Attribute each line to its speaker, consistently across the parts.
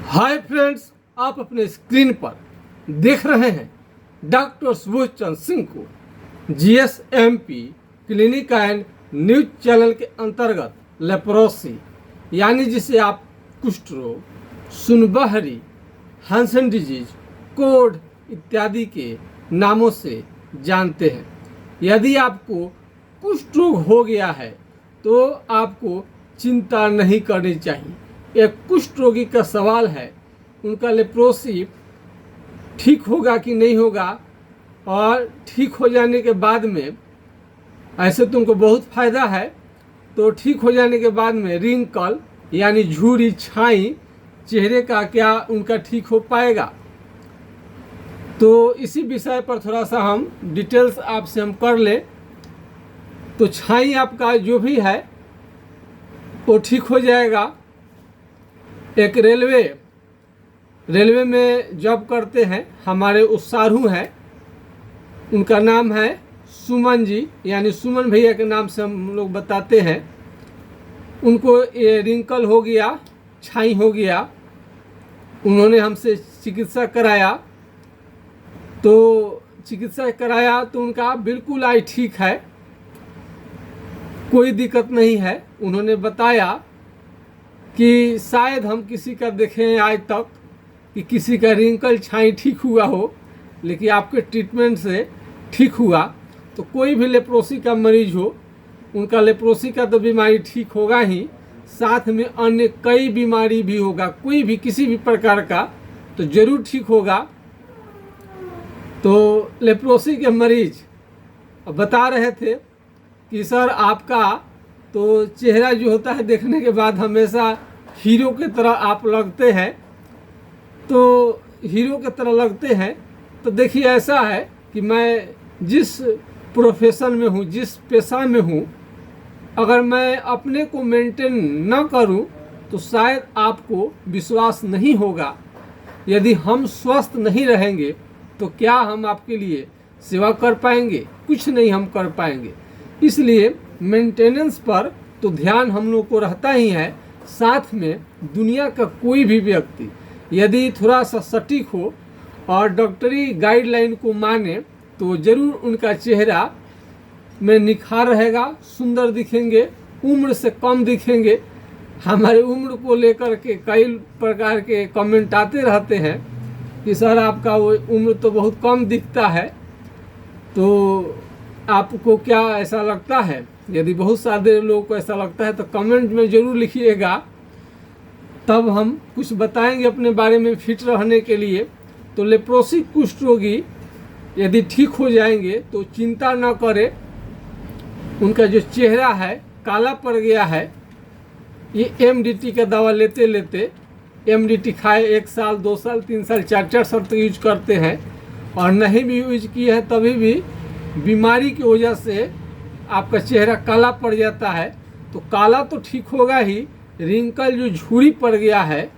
Speaker 1: Hi friends, आप अपने screen पर देख रहे हैं डॉक्टर सुबोध चंद्र सिंह को जीएसएमपी क्लिनिक एंड न्यूज चैनल के अंतर्गत लेप्रोसी यानी जिसे आप कुष्ठ रोग, सुनबहरी, हैंसन डिजीज, कोढ़ इत्यादि के नामों से जानते हैं। यदि आपको कुष्ठ रोग हो गया है तो आपको चिंता नहीं करनी चाहिए। एक कुष्ठ रोगी का सवाल है, उनका लेप्रोसी ठीक होगा कि नहीं होगा, और ठीक हो जाने के बाद में ऐसे तो उनको बहुत फ़ायदा है। तो ठीक हो जाने के बाद में रिंकल यानी झुर्री, छाई चेहरे का क्या उनका ठीक हो पाएगा। तो इसी विषय पर थोड़ा सा हम डिटेल्स आपसे हम कर ले। तो छाई आपका जो भी है वो ठीक हो जाएगा। एक रेलवे में जॉब करते हैं हमारे उत्सारू हैं, उनका नाम है सुमन जी, यानी सुमन भैया के नाम से हम लोग बताते हैं। उनको ये रिंकल हो गया, छाई हो गया, उन्होंने हमसे चिकित्सा कराया। तो चिकित्सा कराया तो उनका बिल्कुल आई ठीक है, कोई दिक्कत नहीं है। उन्होंने बताया कि शायद हम किसी का देखें आज तक कि किसी का रिंकल छाई ठीक हुआ हो, लेकिन आपके ट्रीटमेंट से ठीक हुआ। तो कोई भी लेप्रोसी का मरीज हो, उनका लेप्रोसी का तो बीमारी ठीक होगा ही, साथ में अन्य कई बीमारी भी होगा, कोई भी किसी भी प्रकार का तो ज़रूर ठीक होगा। तो लेप्रोसी के मरीज बता रहे थे कि सर आपका तो चेहरा जो होता है देखने के बाद हमेशा हीरो की तरह आप लगते हैं। तो हीरो की तरह लगते हैं तो देखिए ऐसा है कि मैं जिस प्रोफेशन में हूँ, जिस पेशा में हूँ, अगर मैं अपने को मेंटेन न करूँ तो शायद आपको विश्वास नहीं होगा। यदि हम स्वस्थ नहीं रहेंगे तो क्या हम आपके लिए सेवा कर पाएंगे? कुछ नहीं हम कर पाएंगे। इसलिए मेंटेनेंस पर तो ध्यान हम लोग को रहता ही है। साथ में दुनिया का कोई भी व्यक्ति यदि थोड़ा सा सटीक हो और डॉक्टरी गाइडलाइन को माने तो ज़रूर उनका चेहरा में निखार रहेगा, सुंदर दिखेंगे, उम्र से कम दिखेंगे। हमारे उम्र को लेकर के कई प्रकार के कमेंट आते रहते हैं कि सर आपका वो उम्र तो बहुत कम दिखता है, तो आपको क्या ऐसा लगता है? यदि बहुत सारे लोगों को ऐसा लगता है तो कमेंट में ज़रूर लिखिएगा, तब हम कुछ बताएंगे अपने बारे में फिट रहने के लिए। तो लेप्रोसी कुष्ठ रोगी यदि ठीक हो जाएंगे तो चिंता न करें। उनका जो चेहरा है काला पड़ गया है, ये एमडीटी का दवा लेते लेते, एमडीटी खाए 1 साल, 2 साल, 3 साल, 4 साल तक यूज करते हैं, और नहीं भी यूज किए हैं तभी भी बीमारी की वजह से आपका चेहरा काला पड़ जाता है। तो काला तो ठीक होगा ही, रिंकल जो झुर्री पड़ गया है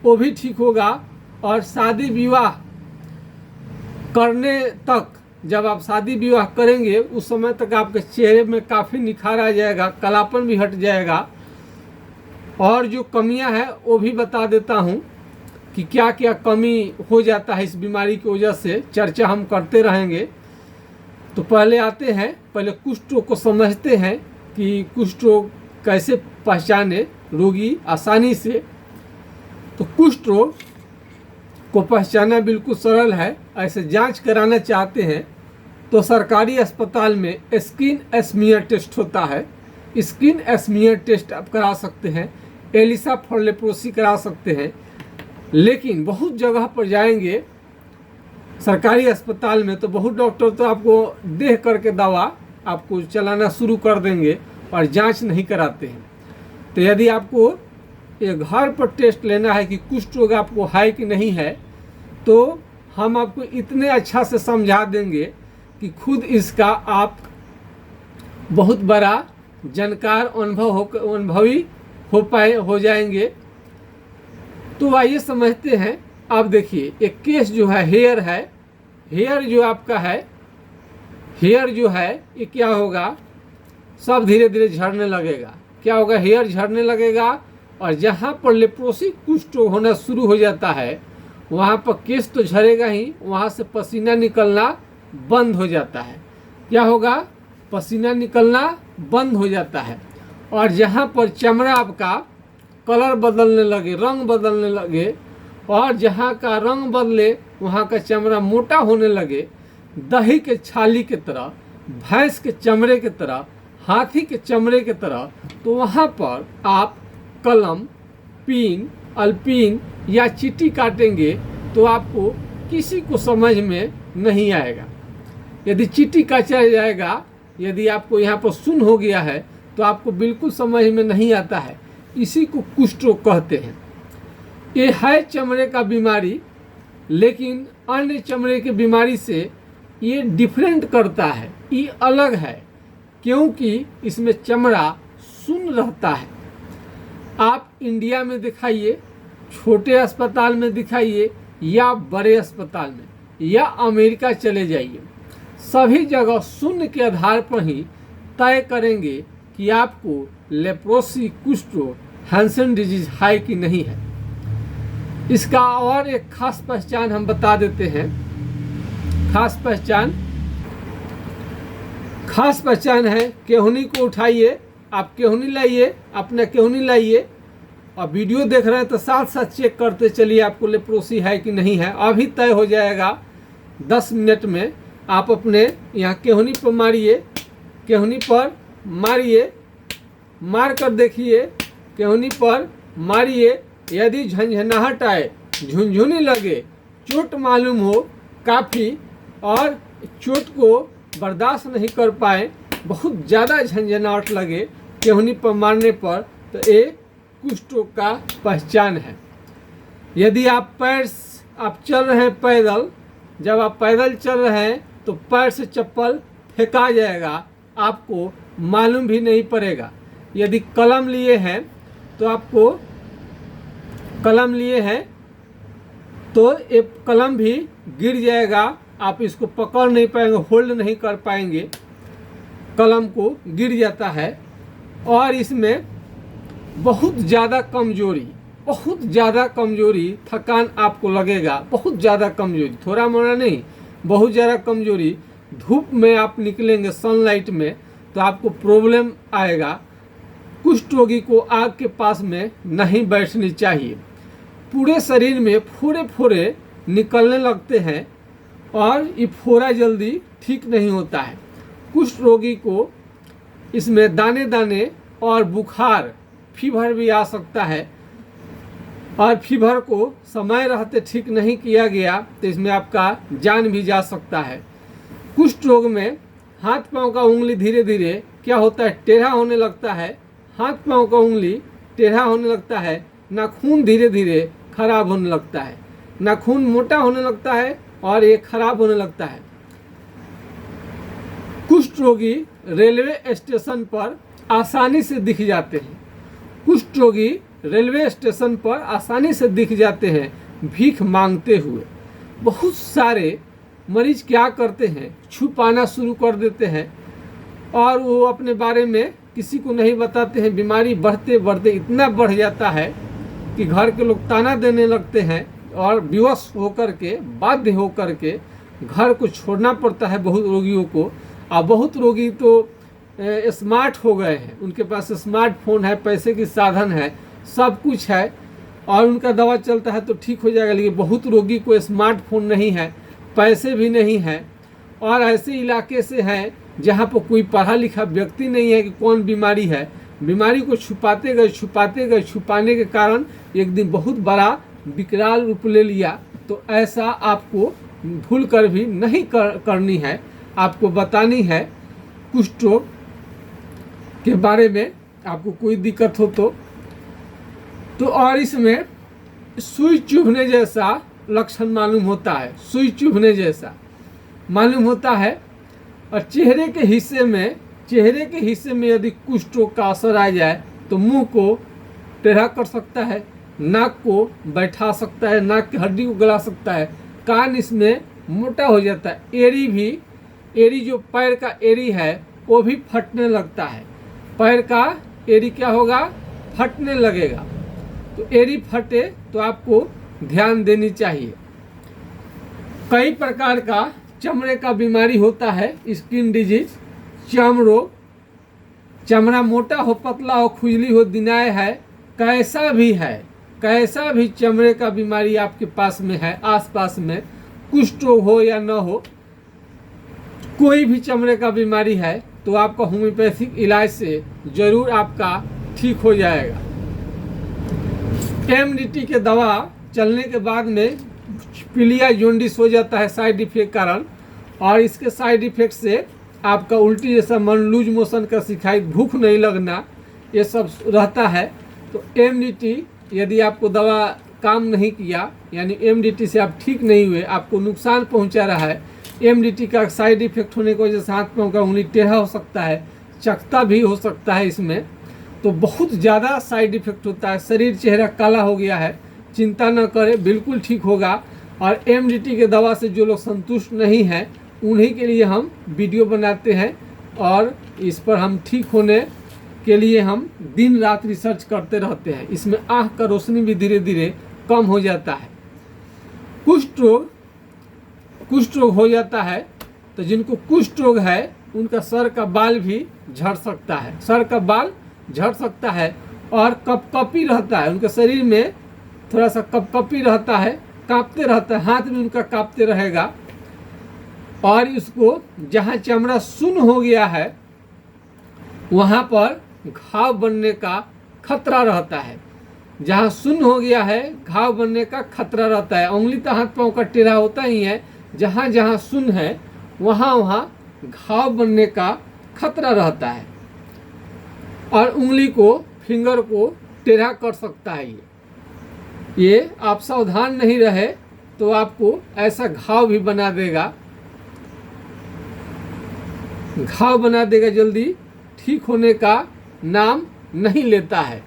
Speaker 1: वो भी ठीक होगा। और शादी विवाह करने तक, जब आप शादी विवाह करेंगे उस समय तक आपके चेहरे में काफ़ी निखार आ जाएगा, कालापन भी हट जाएगा। और जो कमियां हैं वो भी बता देता हूँ कि क्या क्या कमी हो जाता है इस बीमारी की वजह से, चर्चा हम करते रहेंगे। तो पहले आते हैं, पहले कुष्ठ रोग को समझते हैं कि कुष्ठ रोग कैसे पहचाने रोगी आसानी से। तो कुष्ठ रोग को पहचानना बिल्कुल सरल है। ऐसे जांच कराना चाहते हैं तो सरकारी अस्पताल में स्किन स्मीयर टेस्ट होता है। स्किन स्मीयर टेस्ट आप करा सकते हैं, एलिसा फॉर लेप्रोसी करा सकते हैं। लेकिन बहुत जगह पर जाएंगे सरकारी अस्पताल में तो बहुत डॉक्टर तो आपको देख करके दवा आपको चलाना शुरू कर देंगे और जांच नहीं कराते हैं। तो यदि आपको ये घर पर टेस्ट लेना है कि कुष्ठ रोग आपको है कि नहीं है, तो हम आपको इतने अच्छा से समझा देंगे कि खुद इसका आप बहुत बड़ा जानकार अनुभवी हो जाएंगे। तो आइए समझते हैं। आप देखिए एक केस जो है हेयर है, हेयर जो आपका है, हेयर जो है ये क्या होगा, सब धीरे धीरे झड़ने लगेगा। क्या होगा? हेयर झड़ने लगेगा और जहाँ पर लेप्रोसी कुष्ठ रोग होना शुरू हो जाता है वहाँ पर केश तो झड़ेगा ही, वहाँ से पसीना निकलना बंद हो जाता है। क्या होगा? पसीना निकलना बंद हो जाता है। और जहाँ पर चमड़ा आपका कलर बदलने लगे, रंग बदलने लगे, और जहाँ का रंग बदले वहाँ का चमड़ा मोटा होने लगे, दही के छाली के तरह, भैंस के चमड़े के तरह, हाथी के चमड़े के तरह, तो वहाँ पर आप कलम, पीन, अल्पीन या चीटी काटेंगे तो आपको किसी को समझ में नहीं आएगा। यदि चीटी काटा जाएगा, यदि आपको यहाँ पर सुन्न हो गया है तो आपको बिल्कुल समझ में नहीं आता है। इसी को कुष्ठ रोग कहते हैं। ये है चमड़े का बीमारी, लेकिन अन्य चमड़े की बीमारी से ये डिफरेंट करता है, ये अलग है, क्योंकि इसमें चमड़ा सुन्न रहता है। आप इंडिया में दिखाइए, छोटे अस्पताल में दिखाइए या बड़े अस्पताल में, या अमेरिका चले जाइए, सभी जगह शून्य के आधार पर ही तय करेंगे कि आपको लेप्रोसी कुष्ठ रोग, हैंसन डिजीज है कि नहीं है। इसका और एक खास पहचान हम बता देते हैं। खास पहचान है, केहूनी को उठाइए, आप केहूनी लाइए, अपना केहूनी लाइए, और वीडियो देख रहे हैं तो साथ साथ चेक करते चलिए आपको लेप्रोसी है कि नहीं है। अभी तय हो जाएगा 10 मिनट में। आप अपने यहाँ केहूनी पर मारिए, केहूनी पर मारिए, मार कर देखिए, केहूनी पर मारिए। यदि झंझनाहट आए, झुनझुनी लगे, चोट मालूम हो काफ़ी, और चोट को बर्दाश्त नहीं कर पाए, बहुत ज़्यादा झंझनाहट लगे केहूनी पर मारने पर, तो ये कुष्ठ रोग का पहचान है। यदि आप चल रहे हैं पैदल, जब आप पैदल चल रहे हैं तो पैर से चप्पल फेंका जाएगा, आपको मालूम भी नहीं पड़ेगा। यदि कलम लिए हैं तो एक कलम भी गिर जाएगा, आप इसको पकड़ नहीं पाएंगे, होल्ड नहीं कर पाएंगे, कलम को गिर जाता है। और इसमें बहुत ज़्यादा कमजोरी, थकान आपको लगेगा, बहुत ज़्यादा कमजोरी, थोड़ा मोड़ा नहीं, बहुत ज़्यादा कमजोरी। धूप में आप निकलेंगे, सनलाइट में, तो आपको प्रॉब्लम आएगा। कुष्ठ रोगी को आग के पास में नहीं बैठनी चाहिए। पूरे शरीर में फोड़े निकलने लगते हैं और ये फोड़ा जल्दी ठीक नहीं होता है। कुष्ठ रोगी को इसमें दाने और बुखार, फीवर भी आ सकता है, और फीवर को समय रहते ठीक नहीं किया गया तो इसमें आपका जान भी जा सकता है। कुष्ठ रोग में हाथ पांव का उंगली धीरे धीरे क्या होता है, टेढ़ा होने लगता है। हाथ पांव का उंगली टेढ़ा होने लगता है, नाखून धीरे धीरे खराब होने लगता है, नाखून मोटा होने लगता है और ये खराब होने लगता है। कुष्ठ रोगी रेलवे स्टेशन पर आसानी से दिख जाते हैं। कुष्ठ रोगी रेलवे स्टेशन पर आसानी से दिख जाते हैं भीख मांगते हुए। बहुत सारे मरीज क्या करते हैं, छुपाना शुरू कर देते हैं और वो अपने बारे में किसी को नहीं बताते हैं। बीमारी बढ़ते बढ़ते इतना बढ़ जाता है कि घर के लोग ताना देने लगते हैं और विवश होकर के, बाध्य होकर के घर को छोड़ना पड़ता है बहुत रोगियों को। और बहुत रोगी तो स्मार्ट हो गए हैं, उनके पास स्मार्टफोन है, पैसे की साधन है, सब कुछ है और उनका दवा चलता है तो ठीक हो जाएगा। लेकिन बहुत रोगी को स्मार्टफोन नहीं है, पैसे भी नहीं है, और ऐसे इलाके से हैं जहाँ पर कोई पढ़ा लिखा व्यक्ति नहीं है कि कौन बीमारी है। बीमारी को छुपाते गए, छुपाने के कारण एक दिन बहुत बड़ा विकराल रूप ले लिया। तो ऐसा आपको भूल कर भी नहीं करनी है, आपको बतानी है। कुष्ठ रोग के बारे में आपको कोई दिक्कत हो तो और इसमें सुई चुभने जैसा लक्षण मालूम होता है, सुई चुभने जैसा मालूम होता है। और चेहरे के हिस्से में यदि कुष्ठ रोग का असर आ जाए तो मुंह को टेढ़ा कर सकता है, नाक को बैठा सकता है, नाक की हड्डी को गला सकता है, कान इसमें मोटा हो जाता है, एड़ी जो पैर का एड़ी है वो भी फटने लगता है। पैर का एड़ी क्या होगा, फटने लगेगा। तो एड़ी फटे तो आपको ध्यान देनी चाहिए। कई प्रकार का चमड़े का बीमारी होता है, स्किन डिजीज, चर्म रोग, चमड़ा मोटा हो, पतला हो, खुजली हो, दिनाय है, कैसा भी चमड़े का बीमारी आपके पास में है, आसपास में, कुष्ठ रोग हो या न हो, कोई भी चमड़े का बीमारी है तो आपका होम्योपैथिक इलाज से जरूर आपका ठीक हो जाएगा। एमडीटी के दवा चलने के बाद में पीलिया जॉन्डिस हो जाता है साइड इफेक्ट कारण, और इसके साइड इफेक्ट से आपका उल्टी जैसा मन, लूज मोशन का शिकायत, भूख नहीं लगना, ये सब रहता है। तो एमडीटी यदि आपको दवा काम नहीं किया, यानी एमडीटी से आप ठीक नहीं हुए, आपको नुकसान पहुंचा रहा है, एमडीटी का साइड इफेक्ट होने की वजह से हाथ पांव का उंगली टेढ़ा हो सकता है, चकता भी हो सकता है इसमें, तो बहुत ज़्यादा साइड इफेक्ट होता है, शरीर चेहरा काला हो गया है, चिंता न करें, बिल्कुल ठीक होगा। और एमडीटी के दवा से जो लोग संतुष्ट नहीं हैं उन्हीं के लिए हम वीडियो बनाते हैं, और इस पर हम ठीक होने के लिए हम दिन रात रिसर्च करते रहते हैं। इसमें आँख का रोशनी भी धीरे धीरे कम हो जाता है। कुष्ठ रोग हो जाता है तो जिनको कुष्ठ रोग है उनका सर का बाल भी झड़ सकता है, सर का बाल झड़ सकता है, और कपकपी रहता है, उनके शरीर में थोड़ा सा कपकपी रहता है, कांपते रहता है, हाथ भी उनका कांपते रहेगा। और इसको जहाँ चमड़ा सुन्न हो गया है वहाँ पर घाव बनने का खतरा रहता है, जहाँ सुन्न हो गया है घाव बनने का खतरा रहता है। उंगली तो हाथ पांव का टेढ़ा होता ही है, जहाँ जहाँ सुन्न है वहाँ वहाँ घाव बनने का खतरा रहता है, और उंगली को, फिंगर को टेढ़ा कर सकता है। ये आप सावधान नहीं रहे तो आपको ऐसा घाव भी बना देगा, जल्दी ठीक होने का नाम नहीं लेता है।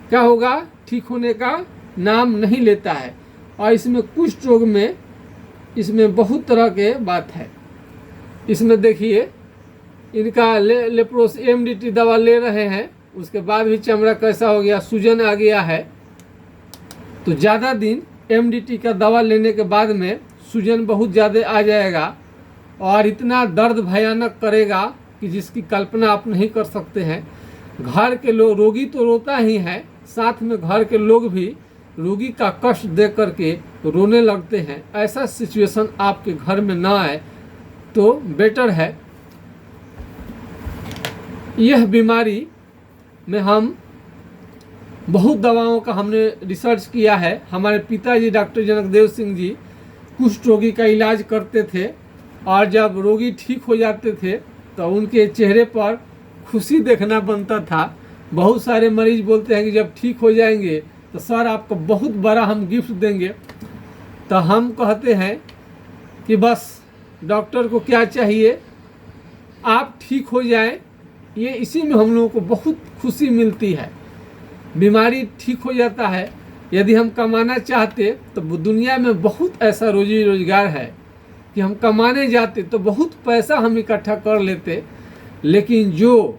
Speaker 1: क्या होगा? ठीक होने का नाम नहीं लेता है। और इसमें कुष्ठ रोग में इसमें बहुत तरह के बात है। इसमें देखिए इनका लेप्रोस एमडीटी दवा ले रहे हैं, उसके बाद भी चमड़ा कैसा हो गया, सूजन आ गया है। तो ज़्यादा दिन एमडीटी का दवा लेने के बाद में सूजन बहुत ज़्यादा आ जाएगा और इतना दर्द भयानक करेगा कि जिसकी कल्पना आप नहीं कर सकते हैं। घर के लोग, रोगी तो रोता ही है, साथ में घर के लोग भी रोगी का कष्ट देख करके रोने लगते हैं। ऐसा सिचुएशन आपके घर में ना आए तो बेटर है। यह बीमारी में हम बहुत दवाओं का हमने रिसर्च किया है। हमारे पिताजी डॉक्टर जनकदेव सिंह जी कुष्ठ रोगी का इलाज करते थे, और जब रोगी ठीक हो जाते थे तो उनके चेहरे पर खुशी देखना बनता था। बहुत सारे मरीज बोलते हैं कि जब ठीक हो जाएंगे तो सर आपको बहुत बड़ा हम गिफ्ट देंगे। तो हम कहते हैं कि बस डॉक्टर को क्या चाहिए, आप ठीक हो जाएं, ये इसी में हम लोगों को बहुत खुशी मिलती है। बीमारी ठीक हो जाता है। यदि हम कमाना चाहते तो दुनिया में बहुत ऐसा रोजी रोजगार है कि हम कमाने जाते तो बहुत पैसा हम इकट्ठा कर लेते, लेकिन जो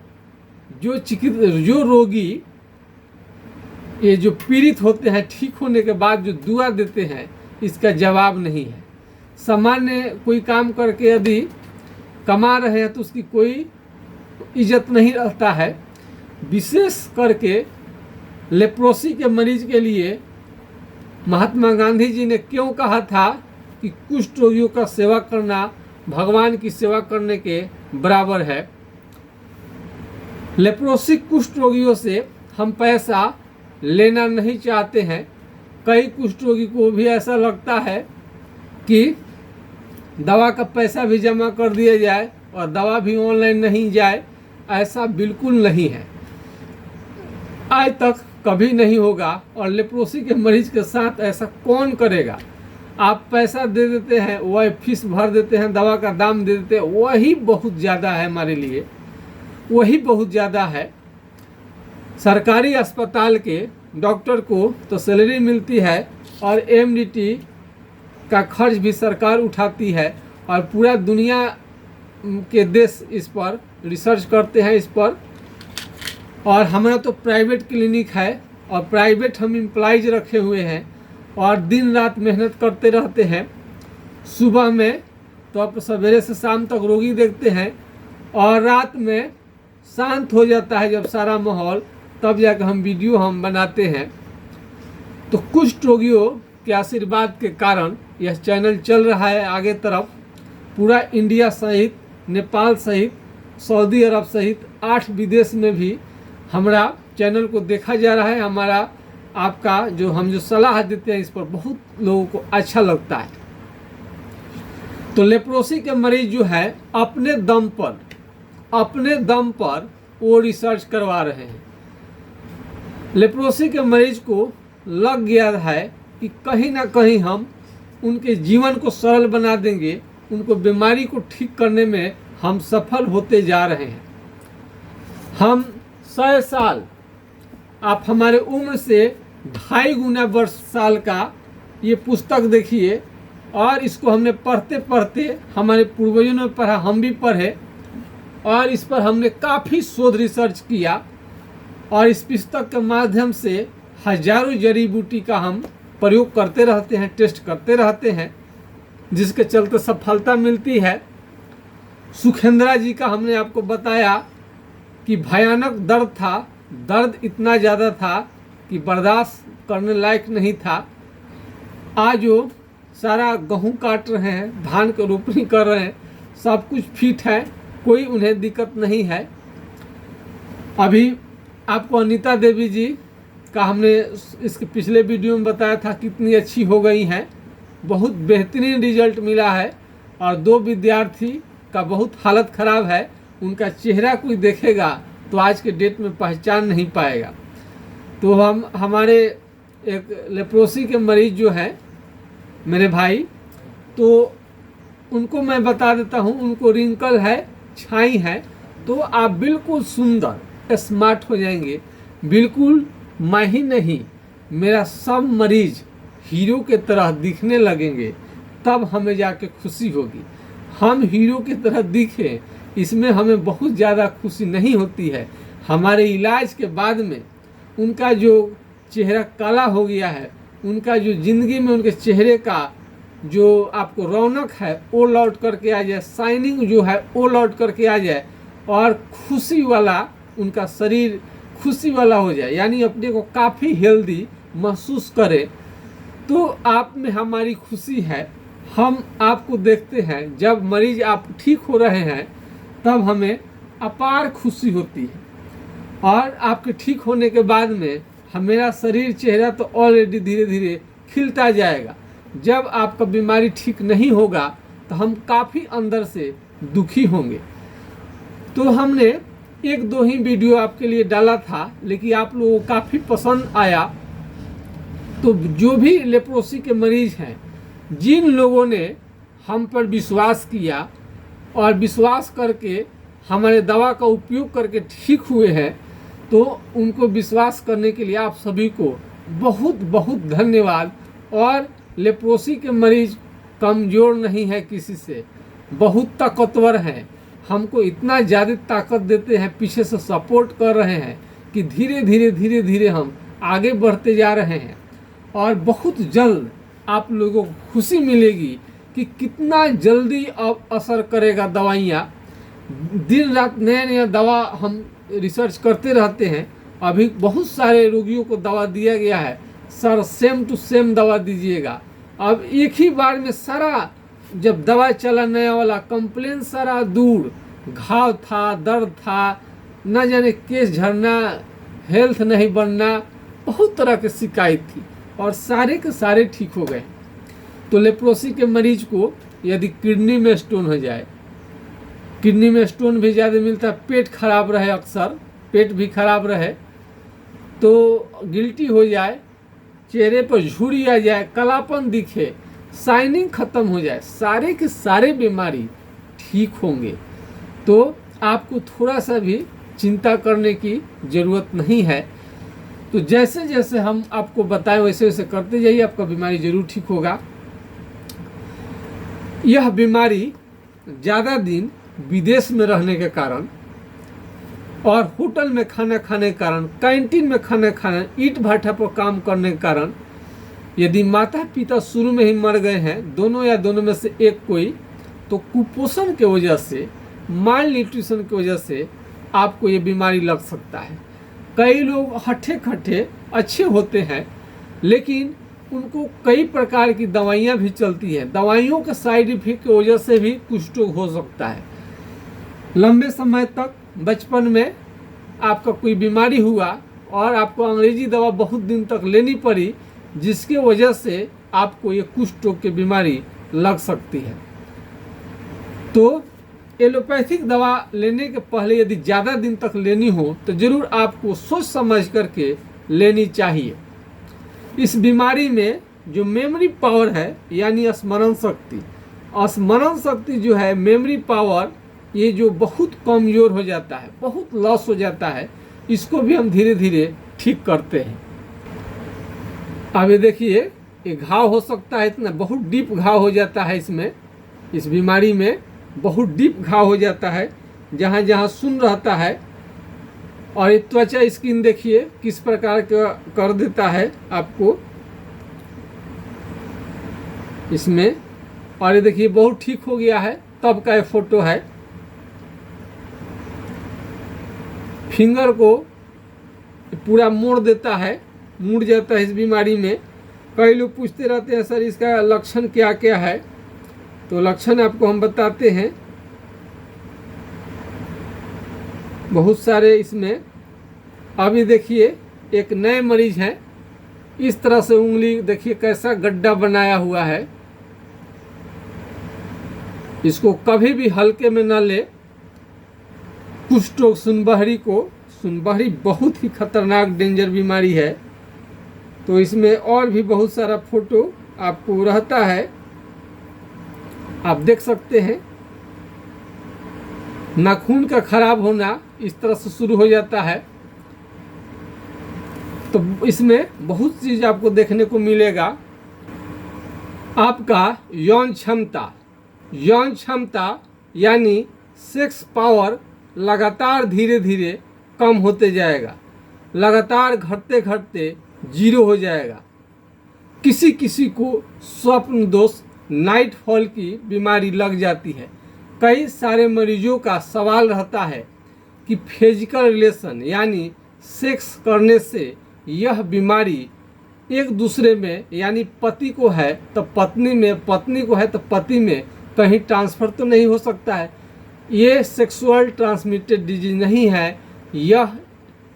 Speaker 1: रोगी, ये जो पीड़ित होते हैं, ठीक होने के बाद जो दुआ देते हैं, इसका जवाब नहीं है। सामान्य कोई काम करके यदि कमा रहे हैं तो उसकी कोई इज्जत नहीं रहता है। विशेष करके लेप्रोसी के मरीज के लिए महात्मा गांधी जी ने क्यों कहा था कि कुष्ठ रोगियों का सेवा करना भगवान की सेवा करने के बराबर है। लेप्रोसी कुष्ठ रोगियों से हम पैसा लेना नहीं चाहते हैं। कई कुष्ठ रोगी को भी ऐसा लगता है कि दवा का पैसा भी जमा कर दिया जाए और दवा भी ऑनलाइन नहीं जाए। ऐसा बिल्कुल नहीं है, आज तक कभी नहीं होगा। और लेप्रोसी के मरीज के साथ ऐसा कौन करेगा? आप पैसा दे देते हैं, वही फीस भर देते हैं, दवा का दाम दे देते हैं, वही बहुत ज़्यादा है हमारे लिए, वही बहुत ज़्यादा है। सरकारी अस्पताल के डॉक्टर को तो सैलरी मिलती है और एमडीटी का खर्च भी सरकार उठाती है, और पूरा दुनिया के देश इस पर रिसर्च करते हैं इस पर। और हमारा तो प्राइवेट क्लिनिक है, और प्राइवेट हम एम्प्लॉइज रखे हुए हैं और दिन रात मेहनत करते रहते हैं। सुबह में तो आप सवेरे से शाम तक रोगी देखते हैं और रात में शांत हो जाता है जब सारा माहौल, तब जाकर हम वीडियो बनाते हैं। तो कुछ रोगियों के आशीर्वाद के कारण यह चैनल चल रहा है आगे तरफ। पूरा इंडिया सहित, नेपाल सहित, सऊदी अरब सहित 8 विदेश में भी हमारा चैनल को देखा जा रहा है। हमारा आपका जो सलाह देते हैं इस पर बहुत लोगों को अच्छा लगता है। तो लेप्रोसी के मरीज जो है अपने दम पर वो रिसर्च करवा रहे हैं। लेप्रोसी के मरीज को लग गया है कि कहीं ना कहीं हम उनके जीवन को सरल बना देंगे, उनको बीमारी को ठीक करने में हम सफल होते जा रहे हैं। हम 100 साल, आप हमारे उम्र से 2.5 गुना वर्ष साल का ये पुस्तक देखिए, और इसको हमने पढ़ते पढ़ते हमारे पूर्वजों ने पढ़ा, हम भी पढ़े, और इस पर हमने काफ़ी शोध रिसर्च किया और इस पुस्तक के माध्यम से हजारों जड़ी बूटी का हम प्रयोग करते रहते हैं, टेस्ट करते रहते हैं, जिसके चलते सफलता मिलती है। सुखेंद्रा जी का हमने आपको बताया कि भयानक दर्द था, दर्द इतना ज़्यादा था कि बर्दाश्त करने लायक नहीं था। आज वो सारा गेहूँ काट रहे हैं, धान की रोपनी कर रहे हैं, सब कुछ फिट है, कोई उन्हें दिक्कत नहीं है। अभी आपको अनीता देवी जी का हमने इसके पिछले वीडियो में बताया था कितनी अच्छी हो गई हैं, बहुत बेहतरीन रिजल्ट मिला है। और 2 विद्यार्थी का बहुत हालत ख़राब है, उनका चेहरा कोई देखेगा तो आज के डेट में पहचान नहीं पाएगा। तो हमारे एक लेप्रोसी के मरीज जो हैं मेरे भाई, तो उनको मैं बता देता हूँ, उनको रिंकल है, छाई है, तो आप बिल्कुल सुंदर स्मार्ट हो जाएंगे। बिल्कुल मैं ही नहीं, मेरा सब मरीज हीरो के तरह दिखने लगेंगे, तब हमें जाके खुशी होगी। हम हीरो की तरह दिखें, इसमें हमें बहुत ज़्यादा खुशी नहीं होती है। हमारे इलाज के बाद में उनका जो चेहरा काला हो गया है, उनका जो ज़िंदगी में उनके चेहरे का जो आपको रौनक है वो लौट करके आ जाए, शाइनिंग जो है वो लौट करके आ जाए, और खुशी वाला उनका शरीर खुशी वाला हो जाए, यानी अपने को काफ़ी हेल्दी महसूस करे, तो आप में हमारी खुशी है। हम आपको देखते हैं, जब मरीज आप ठीक हो रहे हैं तब हमें अपार खुशी होती है, और आपके ठीक होने के बाद में मेरा शरीर, चेहरा तो ऑलरेडी धीरे धीरे खिलता जाएगा। जब आपका बीमारी ठीक नहीं होगा तो हम काफ़ी अंदर से दुखी होंगे। तो हमने 1-2 ही वीडियो आपके लिए डाला था, लेकिन आप लोगों को काफ़ी पसंद आया। तो जो भी लेप्रोसी के मरीज हैं, जिन लोगों ने हम पर विश्वास किया और विश्वास करके हमारे दवा का उपयोग करके ठीक हुए हैं, तो उनको विश्वास करने के लिए आप सभी को बहुत बहुत धन्यवाद। और लेप्रोसी के मरीज कमज़ोर नहीं है किसी से, बहुत ताकतवर हैं, हमको इतना ज़्यादा ताकत देते हैं, पीछे से सपोर्ट कर रहे हैं कि धीरे धीरे हम आगे बढ़ते जा रहे हैं। और बहुत जल्द आप लोगों को खुशी मिलेगी कि कितना जल्दी अब असर करेगा दवाइयाँ। दिन रात नया दवा हम रिसर्च करते रहते हैं। अभी बहुत सारे रोगियों को दवा दिया गया है, सर सेम टू सेम दवा दीजिएगा। अब एक ही बार में सारा, जब दवा चला नया वाला, कंप्लेन सारा दूर, घाव था, दर्द था, न जाने केस झड़ना, हेल्थ नहीं बनना, बहुत तरह की शिकायत थी, और सारे के सारे ठीक हो गए। तो लेप्रोसी के मरीज को यदि किडनी में स्टोन हो जाए, किडनी में स्टोन भी ज़्यादा मिलता है, पेट खराब रहे, अक्सर पेट भी खराब रहे, तो गिल्टी हो जाए, चेहरे पर झुर्री आ जाए, कालापन दिखे, शाइनिंग ख़त्म हो जाए, सारे के सारे बीमारी ठीक होंगे। तो आपको थोड़ा सा भी चिंता करने की ज़रूरत नहीं है। तो जैसे जैसे हम आपको बताएं वैसे वैसे करते जाइए, आपका बीमारी ज़रूर ठीक होगा। यह बीमारी ज़्यादा दिन विदेश में रहने के कारण और होटल में खाना खाने के कारण, कैंटीन में खाना खाना, ईंट भाटा पर काम करने के कारण यदि माता पिता शुरू में ही मर गए हैं, दोनों या दोनों में से एक कोई, तो कुपोषण के वजह से, माल न्यूट्रिशन की वजह से आपको ये बीमारी लग सकता है। कई लोग हट्ठे खट्टे अच्छे होते हैं, लेकिन उनको कई प्रकार की दवाइयाँ भी चलती हैं। दवाइयों के साइड इफेक्ट की वजह से भी कुष्ठ रोग हो सकता है। लंबे समय तक बचपन में आपका कोई बीमारी हुआ और आपको अंग्रेजी दवा बहुत दिन तक लेनी पड़ी, जिसके वजह से आपको ये कुष्ठ रोग की बीमारी लग सकती है। तो एलोपैथिक दवा लेने के पहले यदि ज़्यादा दिन तक लेनी हो तो ज़रूर आपको सोच समझ करके लेनी चाहिए। इस बीमारी में जो मेमोरी पावर है, यानी स्मरण शक्ति जो है, मेमोरी पावर, ये जो बहुत कमज़ोर हो जाता है, बहुत लॉस हो जाता है, इसको भी हम धीरे धीरे ठीक करते हैं। अब ये देखिए, ये घाव हो सकता है, इतना बहुत डीप घाव हो जाता है इसमें, इस बीमारी में बहुत डीप घाव हो जाता है, जहाँ जहाँ सुन रहता है। और ये त्वचा स्किन देखिए किस प्रकार का कर देता है आपको इसमें। और ये देखिए बहुत ठीक हो गया है, तब का ये फोटो है। फिंगर को पूरा मोड़ देता है, मुड़ जाता है इस बीमारी में। कई लोग पूछते रहते हैं सर इसका लक्षण क्या क्या है, तो लक्षण आपको हम बताते हैं, बहुत सारे इसमें। अभी देखिए एक नए मरीज हैं, इस तरह से उंगली देखिए कैसा गड्ढा बनाया हुआ है। इसको कभी भी हल्के में न ले। कुष्ठ रोग, सुनबहरी बहुत ही खतरनाक डेंजर बीमारी है। तो इसमें और भी बहुत सारा फोटो आपको रहता है, आप देख सकते हैं। नाखून का खराब होना इस तरह से शुरू हो जाता है। तो इसमें बहुत चीज आपको देखने को मिलेगा। आपका यौन क्षमता यानी सेक्स पावर लगातार धीरे धीरे कम होते जाएगा, लगातार घटते घटते जीरो हो जाएगा। किसी किसी को स्वप्न दोष, नाइट फॉल की बीमारी लग जाती है। कई सारे मरीजों का सवाल रहता है कि फिजिकल रिलेशन यानी सेक्स करने से यह बीमारी एक दूसरे में, यानी पति को है तो पत्नी में, पत्नी को है तो पति में कहीं ट्रांसफ़र तो नहीं हो सकता है। ये सेक्सुअल ट्रांसमिटेड डिजीज नहीं है, यह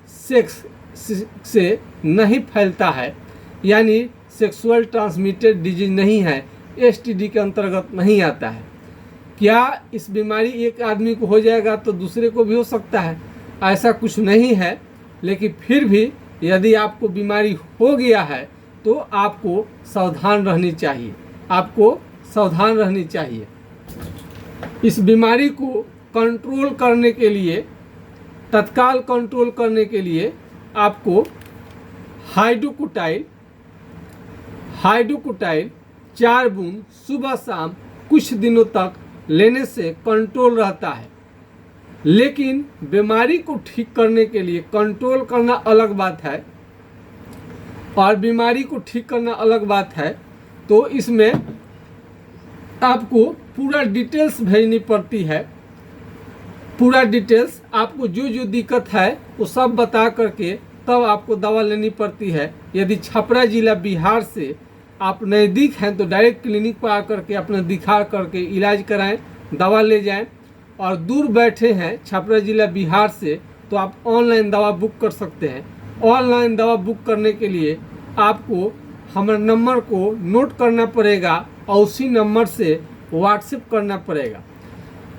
Speaker 1: सेक्स से नहीं फैलता है, यानी सेक्सुअल ट्रांसमिटेड डिजीज नहीं है, एसटीडी के अंतर्गत नहीं आता है। क्या इस बीमारी एक आदमी को हो जाएगा तो दूसरे को भी हो सकता है? ऐसा कुछ नहीं है, लेकिन फिर भी यदि आपको बीमारी हो गया है तो आपको सावधान रहनी चाहिए, आपको सावधान रहनी चाहिए। इस बीमारी को कंट्रोल करने के लिए, तत्काल कंट्रोल करने के लिए आपको हाइड्रोक्विटाइल 4 बूंद सुबह शाम कुछ दिनों तक लेने से कंट्रोल रहता है। लेकिन बीमारी को ठीक करने के लिए कंट्रोल करना अलग बात है और बीमारी को ठीक करना अलग बात है। तो इसमें आपको पूरा डिटेल्स भेजनी पड़ती है, पूरा डिटेल्स आपको जो जो दिक्कत है वो सब बता करके तब आपको दवा लेनी पड़ती है। यदि छपरा जिला बिहार से आप नज़दीक हैं तो डायरेक्ट क्लिनिक पर आकर के अपना दिखा करके इलाज कराएं, दवा ले जाएं। और दूर बैठे हैं छपरा जिला बिहार से तो आप ऑनलाइन दवा बुक कर सकते हैं। ऑनलाइन दवा बुक करने के लिए आपको हमारे नंबर को नोट करना पड़ेगा और उसी नंबर से व्हाट्सएप करना पड़ेगा।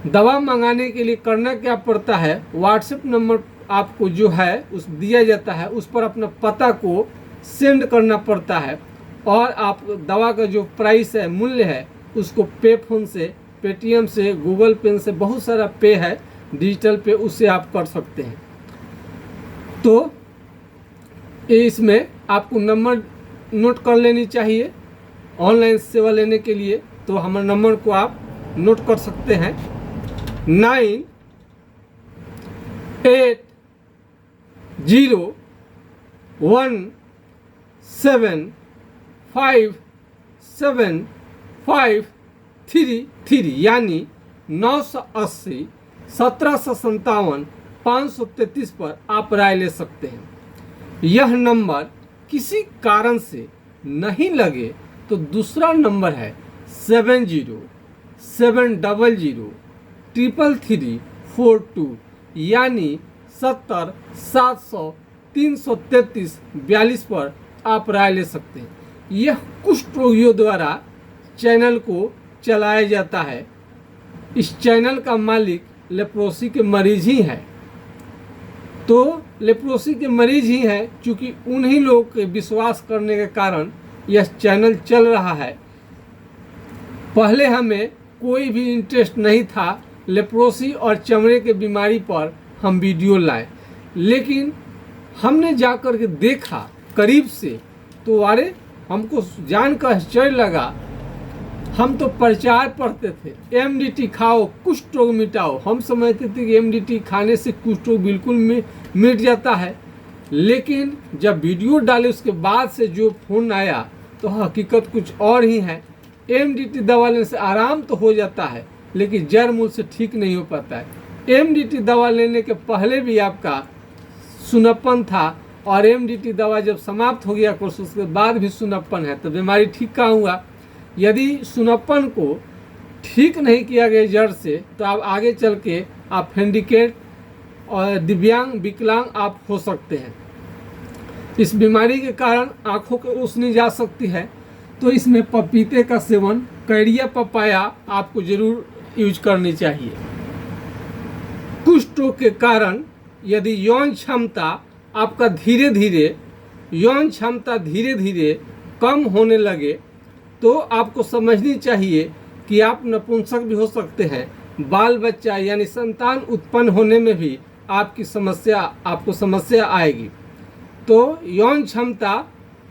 Speaker 1: दवा मंगाने के लिए करना क्या पड़ता है, व्हाट्सएप नंबर आपको जो है उस दिया जाता है, उस पर अपना पता को सेंड करना पड़ता है और आप दवा का जो प्राइस है, मूल्य है, उसको पे फोन से, पेटीएम से, गूगल पे से, बहुत सारा पे है डिजिटल पे, उससे आप कर सकते हैं। तो इसमें आपको नंबर नोट कर लेनी चाहिए ऑनलाइन सेवा लेने के लिए। तो हमारे नंबर को आप नोट कर सकते हैं 98 0175753 यानी 980 1757 533 पर आप राय ले सकते हैं। यह नंबर किसी कारण से नहीं लगे तो दूसरा नंबर है 7070333342 यानी 70 700 333 42 पर आप राय ले सकते हैं। यह कुष्ठ रोगियों द्वारा चैनल को चलाया जाता है। इस चैनल का मालिक लेप्रोसी के मरीज ही है। तो लेप्रोसी के मरीज ही है, क्योंकि उन्हीं लोग के विश्वास करने के कारण यह चैनल चल रहा है। पहले हमें कोई भी इंटरेस्ट नहीं था लेप्रोसी और चमड़े के बीमारी पर हम वीडियो लाएं, लेकिन हमने जाकर के देखा करीब से तो अरे हमको जानकर आश्चर्य लगा। हम तो प्रचार पढ़ते थे, एमडीटी खाओ कुष्ठ रोग मिटाओ। हम समझते थे कि एमडीटी खाने से कुष्ठ रोग बिल्कुल मिट जाता है, लेकिन जब वीडियो डाले उसके बाद से जो फोन आया तो हकीकत कुछ और ही है। एमडीटी दवा लेने से आराम तो हो जाता है, लेकिन जड़ मूल से ठीक नहीं हो पाता है। एमडीटी दवा लेने के पहले भी आपका सुनप्पन था, और एमडीटी दवा जब समाप्त हो गया कोर्स उसके बाद भी सुनप्पन है, तो बीमारी ठीक कहाँ हुआ? यदि सुनप्पन को ठीक नहीं किया गया जड़ से, तो आप आगे चल के आप हैंडीकेप और दिव्यांग विकलांग आप हो सकते हैं। इस बीमारी के कारण आंखों की रोशनी जा सकती है। तो इसमें पपीते का सेवन, कैरिया पपाया आपको जरूर यूज करनी चाहिए। कुष्ठ रोग के कारण यदि यौन क्षमता आपका धीरे धीरे कम होने लगे, तो आपको समझनी चाहिए कि आप नपुंसक भी हो सकते हैं। बाल बच्चा यानी संतान उत्पन्न होने में भी आपको समस्या आएगी। तो यौन क्षमता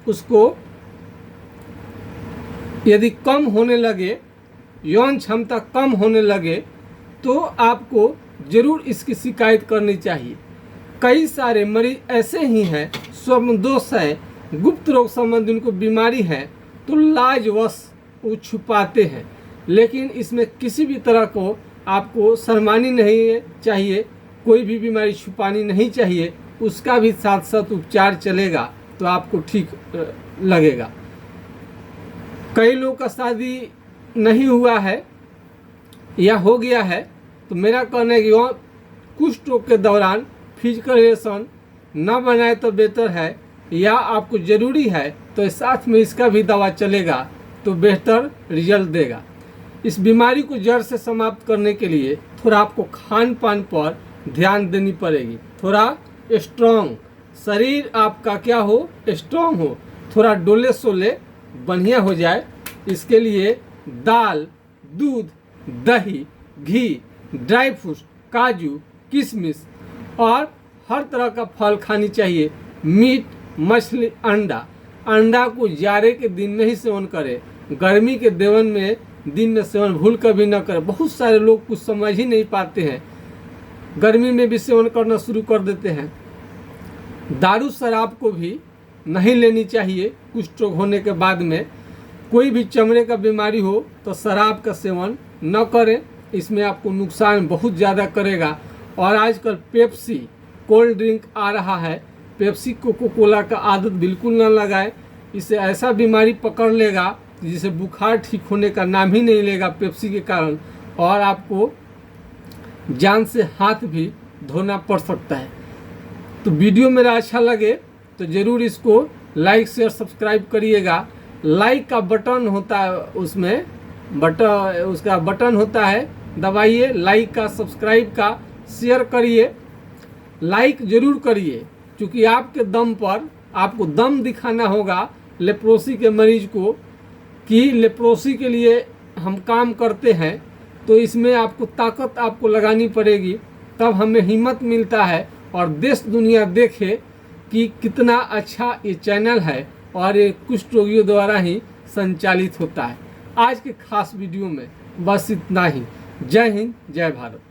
Speaker 1: उसको यदि कम होने लगे तो आपको जरूर इसकी शिकायत करनी चाहिए। कई सारे मरीज ऐसे ही हैं, स्वप्नदोष है, गुप्त रोग संबंधी उनको बीमारी है, तो लाजवश वो छुपाते हैं। लेकिन इसमें किसी भी तरह को आपको शर्मानी नहीं चाहिए, कोई भी बीमारी छुपानी नहीं चाहिए। उसका भी साथ साथ उपचार चलेगा तो आपको ठीक लगेगा। कई लोग का शादी नहीं हुआ है या हो गया है, तो मेरा कहना है कि कुष्ठ रोग के दौरान फिजिकल रिलेशन न बनाए तो बेहतर है, या आपको ज़रूरी है तो साथ में इसका भी दवा चलेगा तो बेहतर रिजल्ट देगा। इस बीमारी को जड़ से समाप्त करने के लिए थोड़ा आपको खान पान पर ध्यान देनी पड़ेगी। थोड़ा स्ट्रॉन्ग शरीर आपका क्या हो, स्ट्रॉन्ग हो, थोड़ा डोले सोले बढ़िया हो जाए। इसके लिए दाल, दूध, दही, घी, ड्राई फ्रूट, काजू, किशमिश और हर तरह का फल खानी चाहिए। मीट, मछली, अंडा को जाड़े के दिन में ही सेवन करें, गर्मी के दिन में सेवन भूल कभी न करें। बहुत सारे लोग कुछ समझ ही नहीं पाते हैं, गर्मी में भी सेवन करना शुरू कर देते हैं। दारू शराब को भी नहीं लेनी चाहिए कुष्ठ रोग होने के बाद में। कोई भी चमड़े का बीमारी हो तो शराब का सेवन न करें, इसमें आपको नुकसान बहुत ज़्यादा करेगा। और आजकल पेप्सी कोल्ड ड्रिंक आ रहा है, पेप्सी कोको कोला का आदत बिल्कुल न लगाए। इससे ऐसा बीमारी पकड़ लेगा जिसे बुखार ठीक होने का नाम ही नहीं लेगा पेप्सी के कारण, और आपको जान से हाथ भी धोना पड़ सकता है। तो वीडियो मेरा अच्छा लगे तो ज़रूर इसको लाइक शेयर सब्सक्राइब करिएगा। लाइक का बटन होता है, उसमें उसका बटन होता है, दबाइए। लाइक का, सब्सक्राइब का, शेयर करिए, लाइक ज़रूर करिए, क्योंकि आपके दम पर आपको दम दिखाना होगा लेप्रोसी के मरीज को कि लेप्रोसी के लिए हम काम करते हैं। तो इसमें आपको ताकत आपको लगानी पड़ेगी, तब हमें हिम्मत मिलता है और देश दुनिया देखे कि कितना अच्छा ये चैनल है और ये कुष्ठ रोगियों द्वारा ही संचालित होता है। आज के खास वीडियो में बस इतना ही। जय हिंद, जय भारत।